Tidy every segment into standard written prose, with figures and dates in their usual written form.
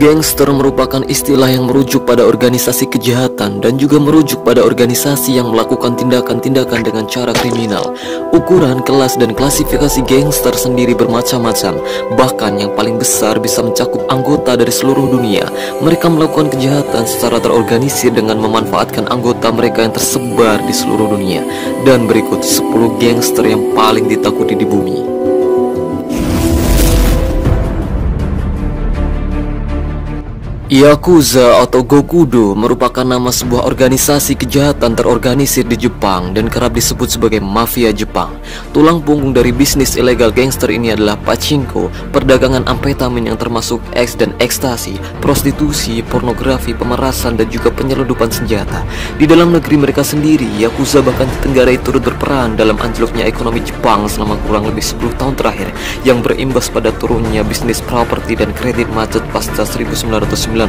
Gangster merupakan istilah yang merujuk pada organisasi kejahatan dan juga merujuk pada organisasi yang melakukan tindakan-tindakan dengan cara kriminal. Ukuran, kelas, dan klasifikasi gangster sendiri bermacam-macam. Bahkan yang paling besar bisa mencakup anggota dari seluruh dunia. Mereka melakukan kejahatan secara terorganisir dengan memanfaatkan anggota mereka yang tersebar di seluruh dunia. Dan berikut 10 gangster yang paling ditakuti di bumi. Yakuza atau Gokudo merupakan nama sebuah organisasi kejahatan terorganisir di Jepang dan kerap disebut sebagai mafia Jepang. Tulang punggung dari bisnis ilegal gangster ini adalah pachinko, perdagangan amfetamin yang termasuk eks dan ekstasi, prostitusi, pornografi, pemerasan, dan juga penyelundupan senjata. Di dalam negeri mereka sendiri, Yakuza bahkan ditenggarai turut berperan dalam anjloknya ekonomi Jepang selama kurang lebih 10 tahun terakhir, yang berimbas pada turunnya bisnis properti dan kredit macet pasca 1990.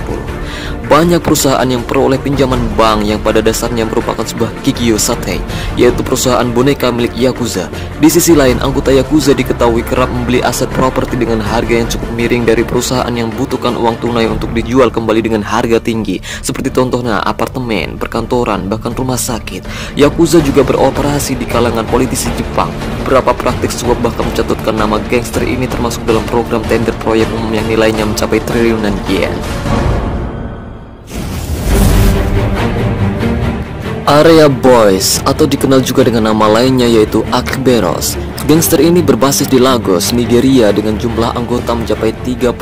Banyak perusahaan yang peroleh pinjaman bank yang pada dasarnya merupakan sebuah Kikyo Satei, yaitu perusahaan boneka milik Yakuza. Di sisi lain, anggota Yakuza diketahui kerap membeli aset properti dengan harga yang cukup miring dari perusahaan yang membutuhkan uang tunai untuk dijual kembali dengan harga tinggi, seperti contohnya apartemen, perkantoran, bahkan rumah sakit. Yakuza juga beroperasi di kalangan politisi Jepang. Beberapa praktik suap bahkan mencatatkan nama gangster ini termasuk dalam program tender proyek umum yang nilainya mencapai triliunan yen. Area Boys atau dikenal juga dengan nama lainnya yaitu Akberos. Gangster ini berbasis di Lagos, Nigeria dengan jumlah anggota mencapai 35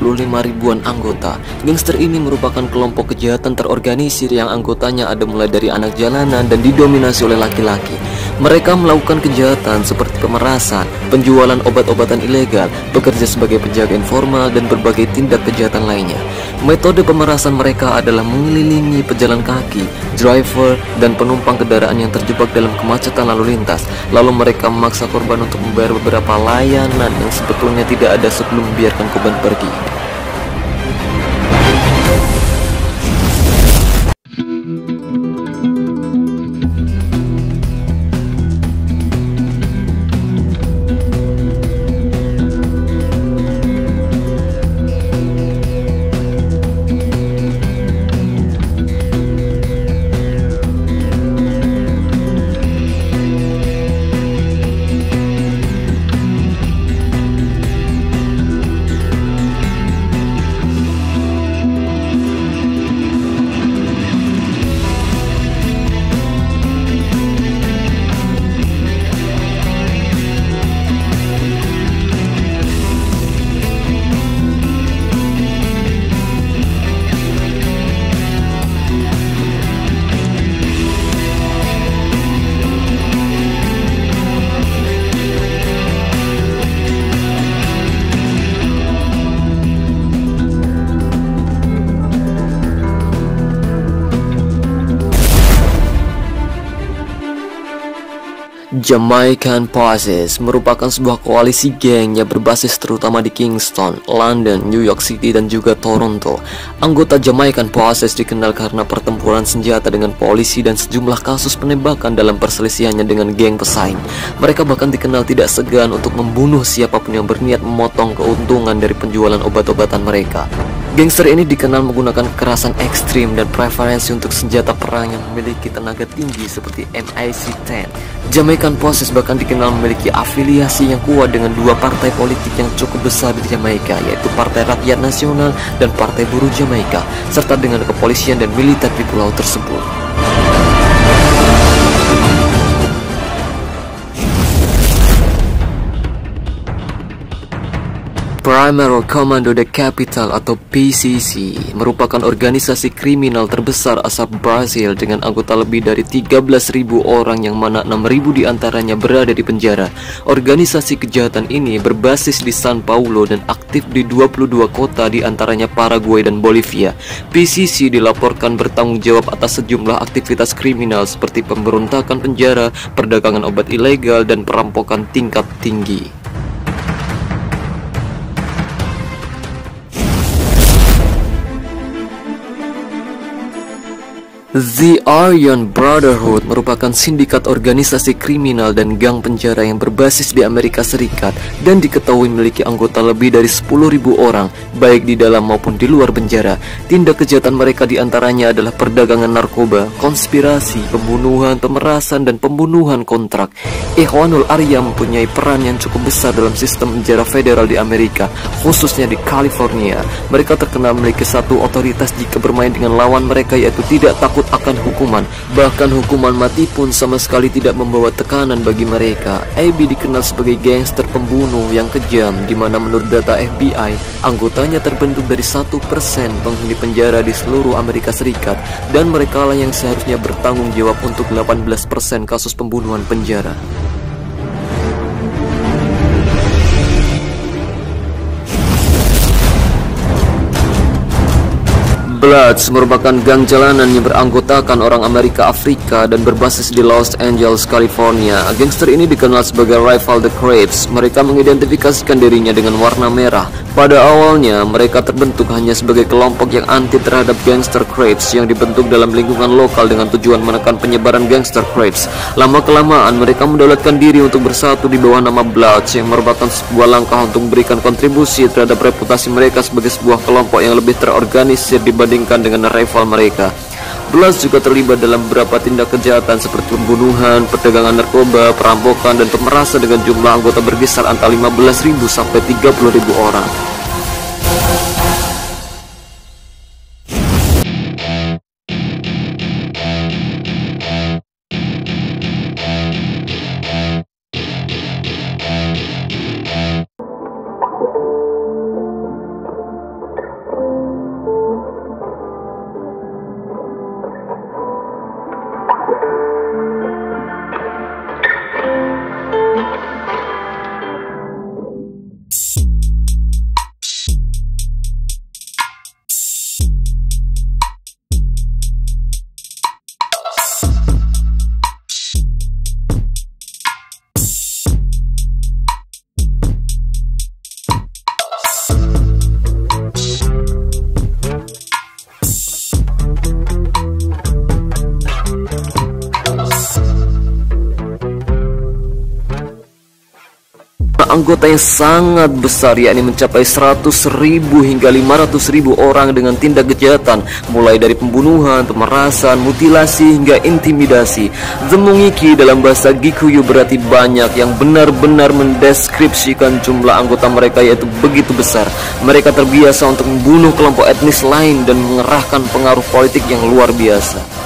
ribuan anggota. Gangster ini merupakan kelompok kejahatan terorganisir yang anggotanya ada mulai dari anak jalanan dan didominasi oleh laki-laki. Mereka melakukan kejahatan seperti pemerasan, penjualan obat-obatan ilegal, bekerja sebagai penjaga informal, dan berbagai tindak kejahatan lainnya. Metode pemerasan mereka adalah mengelilingi pejalan kaki, driver, dan penumpang kendaraan yang terjebak dalam kemacetan lalu lintas. Lalu mereka memaksa korban untuk membayar beberapa layanan yang sebetulnya tidak ada sebelum membiarkan korban pergi. Jamaican Posses merupakan sebuah koalisi geng yang berbasis terutama di Kingston, London, New York City, dan juga Toronto. Anggota Jamaican Posses dikenal karena pertempuran senjata dengan polisi dan sejumlah kasus penembakan dalam perselisihannya dengan geng pesaing. Mereka bahkan dikenal tidak segan untuk membunuh siapapun yang berniat memotong keuntungan dari penjualan obat-obatan mereka. Gangster ini dikenal menggunakan kekerasan ekstrim dan preferensi untuk senjata perang yang memiliki tenaga tinggi seperti MIC-10. Jamaican Posses bahkan dikenal memiliki afiliasi yang kuat dengan dua partai politik yang cukup besar di Jamaika, yaitu Partai Rakyat Nasional dan Partai Buruh Jamaika, serta dengan kepolisian dan militer di pulau tersebut. Primary Commando de Capital atau PCC merupakan organisasi kriminal terbesar asal Brasil dengan anggota lebih dari 13.000 orang yang mana 6.000 diantaranya berada di penjara. Organisasi kejahatan ini berbasis di São Paulo dan aktif di 22 kota diantaranya Paraguay dan Bolivia. PCC dilaporkan bertanggung jawab atas sejumlah aktivitas kriminal seperti pemberontakan penjara, perdagangan obat ilegal, dan perampokan tingkat tinggi. The Aryan Brotherhood merupakan sindikat organisasi kriminal dan gang penjara yang berbasis di Amerika Serikat dan diketahui memiliki anggota lebih dari 10.000 orang, baik di dalam maupun di luar penjara. Tindak kejahatan mereka diantaranya adalah perdagangan narkoba, konspirasi, pembunuhan, pemerasan, dan pembunuhan kontrak. Ikhwanul Arya mempunyai peran yang cukup besar dalam sistem penjara federal di Amerika, khususnya di California. Mereka terkenal memiliki satu otoritas jika bermain dengan lawan mereka, yaitu tidak takut akan hukuman. Bahkan hukuman mati pun sama sekali tidak membawa tekanan bagi mereka. AB dikenal sebagai gangster pembunuh yang kejam, di mana menurut data FBI, anggotanya terbentuk dari 1% penghuni penjara di seluruh Amerika Serikat, dan merekalah yang seharusnya bertanggung jawab untuk 18% kasus pembunuhan penjara. Bloods merupakan gang jalanan yang beranggotakan orang Amerika Afrika dan berbasis di Los Angeles, California. Gangster ini dikenal sebagai rival The Crips. Mereka mengidentifikasikan dirinya dengan warna merah. Pada awalnya, mereka terbentuk hanya sebagai kelompok yang anti terhadap gangster Crips yang dibentuk dalam lingkungan lokal dengan tujuan menekan penyebaran gangster Crips. Lama-kelamaan, mereka mendaulatkan diri untuk bersatu di bawah nama Bloods, yang merupakan sebuah langkah untuk memberikan kontribusi terhadap reputasi mereka sebagai sebuah kelompok yang lebih terorganisir dibandingkan dengan rival mereka. Bloods juga terlibat dalam beberapa tindak kejahatan seperti pembunuhan, perdagangan narkoba, perampokan, dan pemerasan dengan jumlah anggota berkisar antara 15.000 sampai 30.000 orang. Anggota yang sangat besar, yakni mencapai 100.000 hingga 500.000 orang dengan tindak kejahatan mulai dari pembunuhan, pemerasan, mutilasi hingga intimidasi. Zemungiki dalam bahasa Gikuyu berarti banyak, yang benar-benar mendeskripsikan jumlah anggota mereka yaitu begitu besar. Mereka terbiasa untuk membunuh kelompok etnis lain dan mengerahkan pengaruh politik yang luar biasa.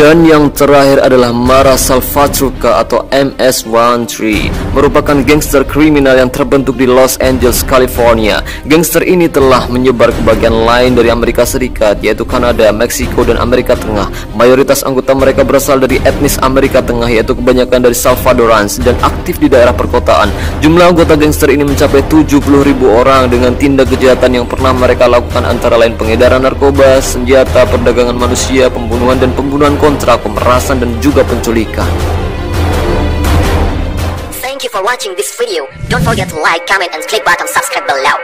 Dan yang terakhir adalah Mara Salvatrucha atau MS-13, merupakan gangster kriminal yang terbentuk di Los Angeles, California. Gangster ini telah menyebar ke bagian lain dari Amerika Serikat, yaitu Kanada, Meksiko, dan Amerika Tengah. Mayoritas anggota mereka berasal dari etnis Amerika Tengah, yaitu kebanyakan dari Salvadorans, dan aktif di daerah perkotaan. Jumlah anggota gangster ini mencapai 70.000 orang dengan tindak kejahatan yang pernah mereka lakukan antara lain pengedaran narkoba, senjata, perdagangan manusia, pembunuhan dan pembunuhan kontrak, pemerasan, dan juga penculikan. Thank you for watching this video. Don't forget to like, comment, and click button subscribe below.